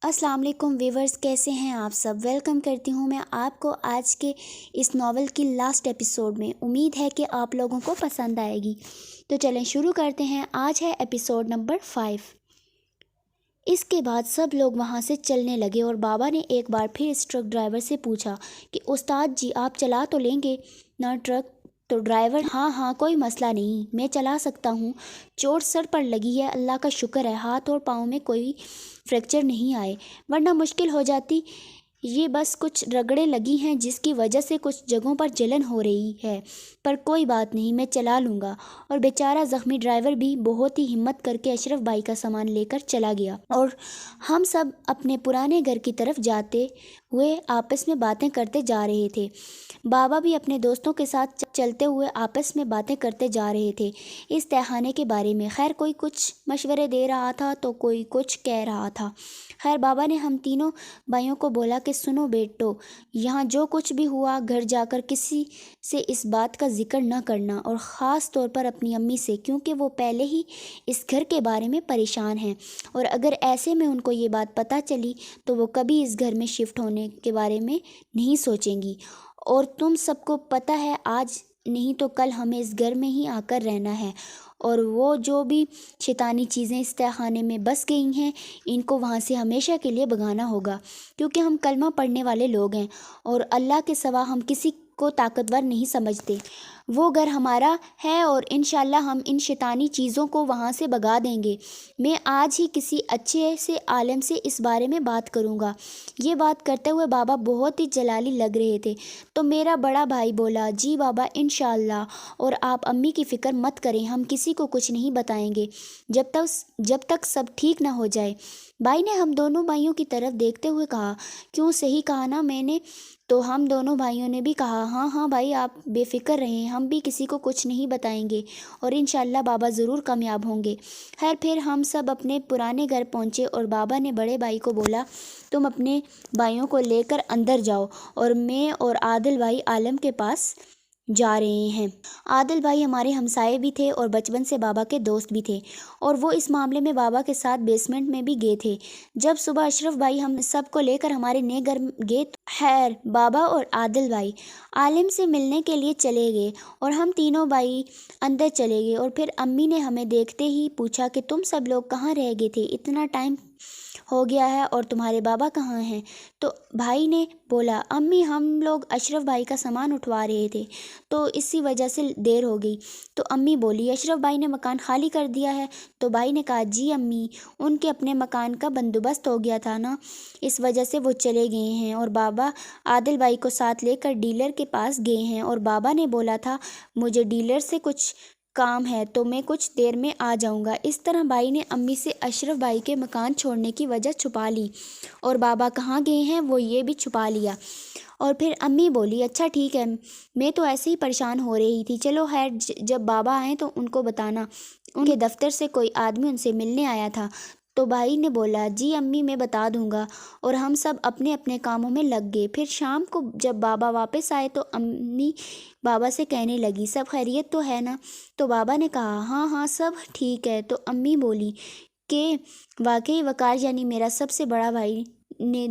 السلام علیکم ویورز، کیسے ہیں آپ سب؟ ویلکم کرتی ہوں میں آپ کو آج کے اس ناول کی لاسٹ ایپیسوڈ میں۔ امید ہے کہ آپ لوگوں کو پسند آئے گی، تو چلیں شروع کرتے ہیں۔ آج ہے ایپیسوڈ نمبر 5۔ اس کے بعد سب لوگ وہاں سے چلنے لگے اور بابا نے ایک بار پھر اس ٹرک ڈرائیور سے پوچھا کہ استاد جی آپ چلا تو لیں گے نا ٹرک؟ تو ڈرائیور ہاں کوئی مسئلہ نہیں، میں چلا سکتا ہوں۔ چوٹ سر پر لگی ہے، اللہ کا شکر ہے ہاتھ اور پاؤں میں کوئی فریکچر نہیں آئے، ورنہ مشکل ہو جاتی۔ یہ بس کچھ رگڑیں لگی ہیں جس کی وجہ سے کچھ جگہوں پر جلن ہو رہی ہے، پر کوئی بات نہیں، میں چلا لوں گا۔ اور بیچارہ زخمی ڈرائیور بھی بہت ہی ہمت کر کے اشرف بھائی کا سامان لے کر چلا گیا، اور ہم سب اپنے پرانے گھر کی طرف جاتے ہوئے آپس میں باتیں کرتے جا رہے تھے۔ بابا بھی اپنے دوستوں کے ساتھ چلتے ہوئے آپس میں باتیں کرتے جا رہے تھے اس تہخانے کے بارے میں۔ خیر کوئی کچھ مشورے دے رہا تھا تو کوئی کچھ کہہ رہا تھا۔ خیر بابا نے ہم تینوں بھائیوں کو بولا کہ سنو بیٹو، یہاں جو کچھ بھی ہوا گھر جا کر کسی سے اس بات کا ذکر نہ کرنا، اور خاص طور پر اپنی امی سے، کیونکہ وہ پہلے ہی اس گھر کے بارے میں پریشان ہیں، اور اگر ایسے میں ان کو یہ بات پتہ چلی تو وہ کبھی اس گھر میں شفٹ ہونے کے بارے میں نہیں سوچیں گی۔ اور تم سب کو پتہ ہے آج نہیں تو کل ہمیں اس گھر میں ہی آ کر رہنا ہے، اور وہ جو بھی شیطانی چیزیں اس تہخانے میں بس گئی ہیں ان کو وہاں سے ہمیشہ کے لیے بھگانا ہوگا، کیونکہ ہم کلمہ پڑھنے والے لوگ ہیں اور اللہ کے سوا ہم کسی کو طاقتور نہیں سمجھتے۔ وہ گھر ہمارا ہے اور انشاءاللہ ہم ان شیطانی چیزوں کو وہاں سے بھگا دیں گے۔ میں آج ہی کسی اچھے سے عالم سے اس بارے میں بات کروں گا۔ یہ بات کرتے ہوئے بابا بہت ہی جلالی لگ رہے تھے، تو میرا بڑا بھائی بولا جی بابا انشاءاللہ، اور آپ امی کی فکر مت کریں، ہم کسی کو کچھ نہیں بتائیں گے جب تک سب ٹھیک نہ ہو جائے۔ بھائی نے ہم دونوں بھائیوں کی طرف دیکھتے ہوئے کہا کیوں، صحیح کہا نا میں نے؟ تو ہم دونوں بھائیوں نے بھی کہا ہاں بھائی آپ بے فکر رہیں، ہم بھی کسی کو کچھ نہیں بتائیں گے اور انشاءاللہ بابا ضرور کامیاب ہوں گے۔ خیر پھر ہم سب اپنے پرانے گھر پہنچے اور بابا نے بڑے بھائی کو بولا تم اپنے بھائیوں کو لے کر اندر جاؤ اور میں اور عادل بھائی عالم کے پاس جا رہے ہیں۔ عادل بھائی ہمارے ہمسائے بھی تھے اور بچپن سے بابا کے دوست بھی تھے، اور وہ اس معاملے میں بابا کے ساتھ بیسمنٹ میں بھی گئے تھے۔ جب صبح اشرف بھائی ہم سب کو لے کر ہمارے نئے گھر گئے تو خیر بابا اور عادل بھائی عالم سے ملنے کے لیے چلے گئے اور ہم تینوں بھائی اندر چلے گئے، اور پھر امی نے ہمیں دیکھتے ہی پوچھا کہ تم سب لوگ کہاں رہ گئے تھے، اتنا ٹائم ہو گیا ہے اور تمہارے بابا کہاں ہیں؟ تو بھائی نے بولا امی ہم لوگ اشرف بھائی کا سامان اٹھوا رہے تھے تو اسی وجہ سے دیر ہو گئی۔ تو امی بولی اشرف بھائی نے مکان خالی کر دیا ہے؟ تو بھائی نے کہا جی امی، ان کے اپنے مکان کا بندوبست ہو گیا تھا نا، اس وجہ سے وہ چلے گئے ہیں، اور بابا عادل بھائی کو ساتھ لے کر ڈیلر کے پاس گئے ہیں، اور بابا نے بولا تھا مجھے ڈیلر سے کچھ کام ہے تو میں کچھ دیر میں آ جاؤں گا۔ اس طرح بھائی نے امی سے اشرف بھائی کے مکان چھوڑنے کی وجہ چھپا لی، اور بابا کہاں گئے ہیں وہ یہ بھی چھپا لیا۔ اور پھر امی بولی اچھا ٹھیک ہے، میں تو ایسے ہی پریشان ہو رہی تھی، چلو خیر جب بابا آئیں تو ان کو بتانا ان کے دفتر سے کوئی آدمی ان سے ملنے آیا تھا۔ تو بھائی نے بولا جی امی میں بتا دوں گا، اور ہم سب اپنے اپنے کاموں میں لگ گئے۔ پھر شام کو جب بابا واپس آئے تو امی بابا سے کہنے لگی سب خیریت تو ہے نا؟ تو بابا نے کہا ہاں سب ٹھیک ہے۔ تو امی بولی کہ واقعی وقار یعنی میرا سب سے بڑا بھائی نے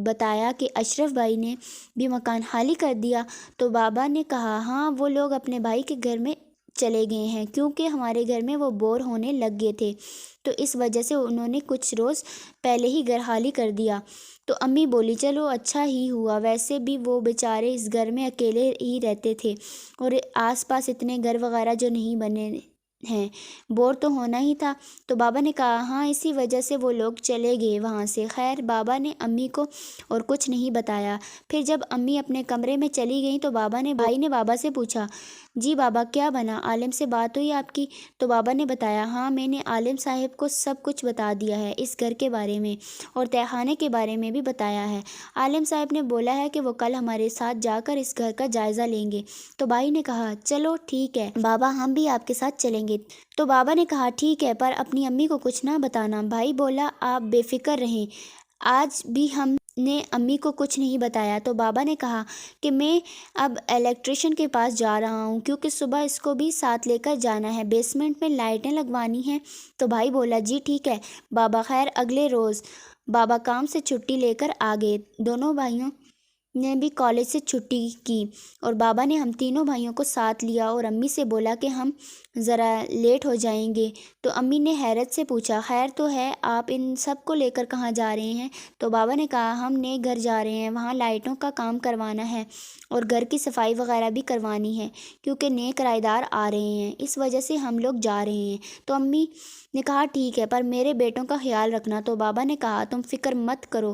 بتایا کہ اشرف بھائی نے بھی مکان خالی کر دیا؟ تو بابا نے کہا ہاں وہ لوگ اپنے بھائی کے گھر میں چلے گئے ہیں، کیونکہ ہمارے گھر میں وہ بور ہونے لگ گئے تھے تو اس وجہ سے انہوں نے کچھ روز پہلے ہی گھر خالی کر دیا۔ تو امی بولی چلو اچھا ہی ہوا، ویسے بھی وہ بیچارے اس گھر میں اکیلے ہی رہتے تھے اور آس پاس اتنے گھر وغیرہ جو نہیں بنے ہیں، بور تو ہونا ہی تھا۔ تو بابا نے کہا ہاں اسی وجہ سے وہ لوگ چلے گئے وہاں سے۔ خیر بابا نے امی کو اور کچھ نہیں بتایا۔ پھر جب امی اپنے کمرے میں چلی گئیں تو بھائی نے بابا سے پوچھا جی بابا کیا بنا، عالم سے بات ہوئی آپ کی؟ تو بابا نے بتایا ہاں میں نے عالم صاحب کو سب کچھ بتا دیا ہے، اس گھر کے بارے میں اور تہخانے کے بارے میں بھی بتایا ہے۔ عالم صاحب نے بولا ہے کہ وہ کل ہمارے ساتھ جا کر اس گھر کا جائزہ لیں گے۔ تو بھائی نے کہا چلو ٹھیک ہے بابا، ہم بھی آپ کے ساتھ چلیں گے۔ تو بابا نے کہا ٹھیک ہے پر اپنی امی کو کچھ نہ بتانا۔ بھائی بولا آپ بے فکر رہیں، آج بھی ہم نے امی کو کچھ نہیں بتایا۔ تو بابا نے کہا کہ میں اب الیکٹریشین کے پاس جا رہا ہوں کیونکہ صبح اس کو بھی ساتھ لے کر جانا ہے، بیسمنٹ میں لائٹیں لگوانی ہیں۔ تو بھائی بولا جی ٹھیک ہے بابا۔ خیر اگلے روز بابا کام سے چھٹی لے کر آ گئے۔ دونوں بھائیوں نے بھی کالج سے چھٹی کی اور بابا نے ہم تینوں بھائیوں کو ساتھ لیا اور امی سے بولا کہ ہم ذرا لیٹ ہو جائیں گے۔ تو امی نے حیرت سے پوچھا، خیر تو ہے، آپ ان سب کو لے کر کہاں جا رہے ہیں؟ تو بابا نے کہا، ہم نئے گھر جا رہے ہیں، وہاں لائٹوں کا کام کروانا ہے اور گھر کی صفائی وغیرہ بھی کروانی ہے، کیونکہ نئے کرایہ دار آ رہے ہیں، اس وجہ سے ہم لوگ جا رہے ہیں۔ تو امی نے کہا، ٹھیک ہے، پر میرے بیٹوں کا خیال رکھنا۔ تو بابا نے کہا، تم فکر مت کرو،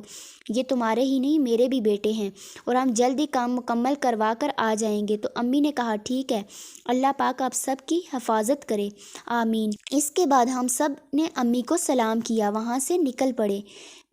یہ تمہارے ہی نہیں میرے بھی بیٹے ہیں اور ہم جلد ہی کام مکمل کروا کر آ جائیں گے۔ تو امی نے کہا، ٹھیک ہے، اللہ پاک آپ سب کی حفاظت کرے، آمین۔ اس کے بعد ہم سب نے امی کو سلام کیا، وہاں سے نکل پڑے۔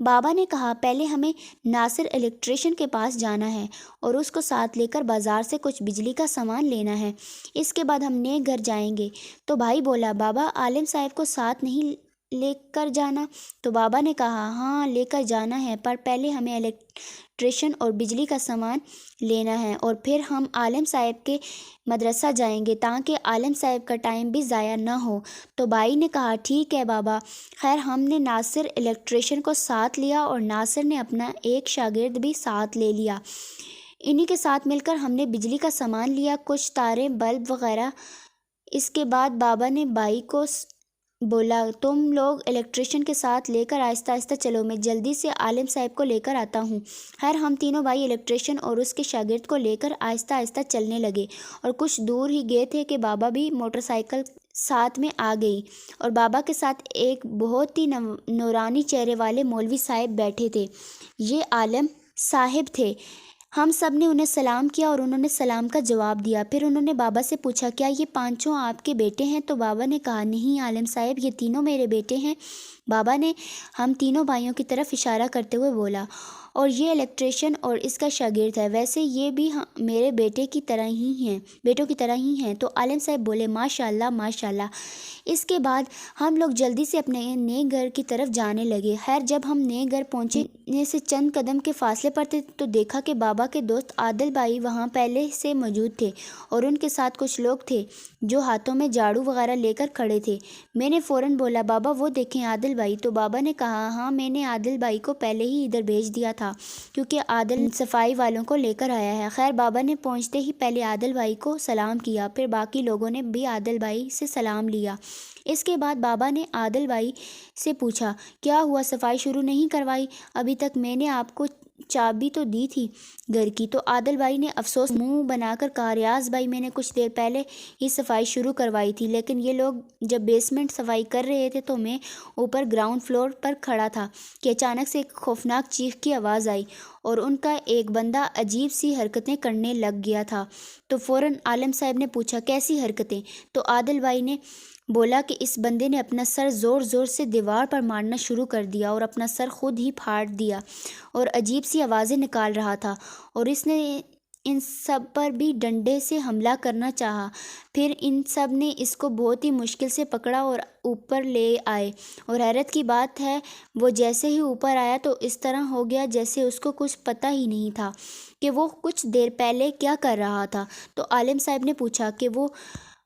بابا نے کہا، پہلے ہمیں ناصر الیکٹریشین کے پاس جانا ہے اور اس کو ساتھ لے کر بازار سے کچھ بجلی کا سامان لینا ہے، اس کے بعد ہم نئے گھر جائیں گے۔ تو بھائی بولا، بابا عالم صاحب کو ساتھ نہیں لے کر جانا؟ تو بابا نے کہا، ہاں لے کر جانا ہے، پر پہلے ہمیں الیکٹریشین اور بجلی کا سامان لینا ہے اور پھر ہم عالم صاحب کے مدرسہ جائیں گے تاکہ عالم صاحب کا ٹائم بھی ضائع نہ ہو۔ تو بھائی نے کہا، ٹھیک ہے بابا۔ خیر ہم نے ناصر الیکٹریشین کو ساتھ لیا اور ناصر نے اپنا ایک شاگرد بھی ساتھ لے لیا۔ انہی کے ساتھ مل کر ہم نے بجلی کا سامان لیا، کچھ تاریں، بلب وغیرہ۔ اس کے بعد بابا نے بھائی کو بولا، تم لوگ الیکٹریشین کے ساتھ لے کر آہستہ آہستہ چلو، میں جلدی سے عالم صاحب کو لے کر آتا ہوں۔ خیر ہم تینوں بھائی الیکٹریشین اور اس کے شاگرد کو لے کر آہستہ آہستہ چلنے لگے اور کچھ دور ہی گئے تھے کہ بابا بھی موٹر سائیکل ساتھ میں آ گئی اور بابا کے ساتھ ایک بہت ہی نورانی چہرے والے مولوی صاحب بیٹھے تھے۔ یہ عالم صاحب تھے۔ ہم سب نے انہیں سلام کیا اور انہوں نے سلام کا جواب دیا۔ پھر انہوں نے بابا سے پوچھا، کیا یہ پانچوں آپ کے بیٹے ہیں؟ تو بابا نے کہا، نہیں عالم صاحب، یہ تینوں میرے بیٹے ہیں۔ بابا نے ہم تینوں بھائیوں کی طرف اشارہ کرتے ہوئے بولا، اور یہ الیکٹریشین اور اس کا شاگرد ہے، ویسے یہ بھی میرے بیٹوں کی طرح ہی ہیں۔ تو عالم صاحب بولے، ماشاء اللہ ماشاء اللہ۔ اس کے بعد ہم لوگ جلدی سے اپنے نئے گھر کی طرف جانے لگے۔ خیر جب ہم نئے گھر پہنچنے سے چند قدم کے فاصلے پر تھے تو دیکھا کہ بابا کے دوست عادل بھائی وہاں پہلے سے موجود تھے اور ان کے ساتھ کچھ لوگ تھے جو ہاتھوں میں جھاڑو وغیرہ لے کر کھڑے تھے۔ میں نے فوراً بولا، بابا وہ دیکھیں عادل بھائی۔ تو بابا نے کہا، ہاں میں نے عادل بھائی کو پہلے ہی ادھر بھیج دیا تھا کیونکہ عادل صفائی والوں کو لے کر آیا ہے۔ خیر بابا نے پہنچتے ہی پہلے عادل بھائی کو سلام کیا، پھر باقی لوگوں نے بھی عادل بھائی سے سلام لیا۔ اس کے بعد بابا نے عادل بھائی سے پوچھا، کیا ہوا، صفائی شروع نہیں کروائی؟ ابھی تک میں نے آپ کو چابی تو دی تھی گھر کی۔ تو عادل بھائی نے افسوس منہ بنا کر کہا، ریاض بھائی میں نے کچھ دیر پہلے ہی صفائی شروع کروائی تھی، لیکن یہ لوگ جب بیسمنٹ صفائی کر رہے تھے تو میں اوپر گراؤنڈ فلور پر کھڑا تھا کہ اچانک سے ایک خوفناک چیخ کی آواز آئی اور ان کا ایک بندہ عجیب سی حرکتیں کرنے لگ گیا تھا۔ تو فوراً عالم صاحب نے پوچھا، کیسی حرکتیں؟ تو عادل بھائی نے بولا کہ اس بندے نے اپنا سر زور زور سے دیوار پر مارنا شروع کر دیا اور اپنا سر خود ہی پھاڑ دیا اور عجیب سی آوازیں نکال رہا تھا اور اس نے ان سب پر بھی ڈنڈے سے حملہ کرنا چاہا۔ پھر ان سب نے اس کو بہت ہی مشکل سے پکڑا اور اوپر لے آئے اور حیرت کی بات ہے وہ جیسے ہی اوپر آیا تو اس طرح ہو گیا جیسے اس کو کچھ پتہ ہی نہیں تھا کہ وہ کچھ دیر پہلے کیا کر رہا تھا۔ تو عالم صاحب نے پوچھا کہ وہ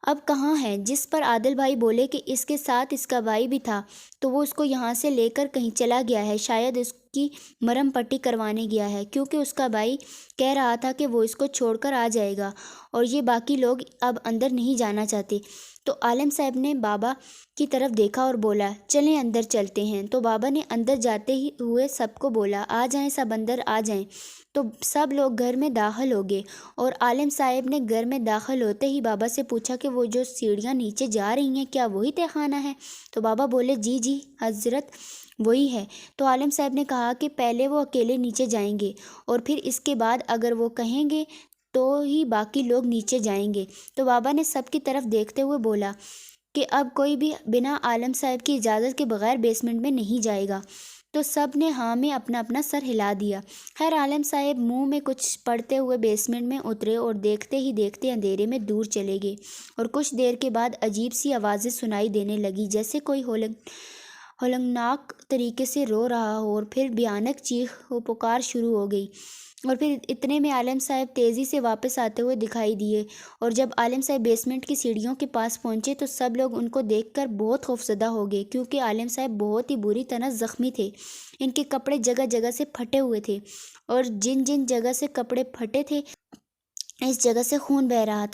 اب کہاں ہے؟ جس پر عادل بھائی بولے کہ اس کے ساتھ اس کا بھائی بھی تھا، تو وہ اس کو یہاں سے لے کر کہیں چلا گیا ہے، شاید اس کی مرہم پٹی کروانے گیا ہے، کیونکہ اس کا بھائی کہہ رہا تھا کہ وہ اس کو چھوڑ کر آ جائے گا اور یہ باقی لوگ اب اندر نہیں جانا چاہتے۔ تو عالم صاحب نے بابا کی طرف دیکھا اور بولا، چلیں اندر چلتے ہیں۔ تو بابا نے اندر جاتے ہی ہوئے سب کو بولا، آ جائیں سب اندر آ جائیں۔ تو سب لوگ گھر میں داخل ہو گئے اور عالم صاحب نے گھر میں داخل ہوتے ہی بابا سے پوچھا کہ وہ جو سیڑھیاں نیچے جا رہی ہیں کیا وہی تہہ خانہ ہے؟ تو بابا بولے، جی جی حضرت وہی ہے۔ تو عالم صاحب نے کہا کہ پہلے وہ اکیلے نیچے جائیں گے اور پھر اس کے بعد اگر وہ کہیں گے تو ہی باقی لوگ نیچے جائیں گے۔ تو بابا نے سب کی طرف دیکھتے ہوئے بولا کہ اب کوئی بھی بنا عالم صاحب کی اجازت کے بغیر بیسمنٹ میں نہیں جائے گا۔ تو سب نے ہاں میں اپنا اپنا سر ہلا دیا۔ خیر عالم صاحب منہ میں کچھ پڑھتے ہوئے بیسمنٹ میں اترے اور دیکھتے ہی دیکھتے اندھیرے میں دور چلے گئے اور کچھ دیر کے بعد عجیب سی آوازیں سنائی دینے لگی جیسے کوئی ہولناک طریقے سے رو رہا ہو اور پھر بھیانک چیخ و پکار شروع ہو گئی، اور پھر اتنے میں عالم صاحب تیزی سے واپس آتے ہوئے دکھائی دیے، اور جب عالم صاحب بیسمنٹ کی سیڑھیوں کے پاس پہنچے تو سب لوگ ان کو دیکھ کر بہت خوفزدہ ہو گئے، کیونکہ عالم صاحب بہت ہی بری طرح زخمی تھے۔ ان کے کپڑے جگہ جگہ سے پھٹے ہوئے تھے، اور جن جن جگہ سے کپڑے پھٹے تھے اس جگہ سے خون بہہ رہا تھا۔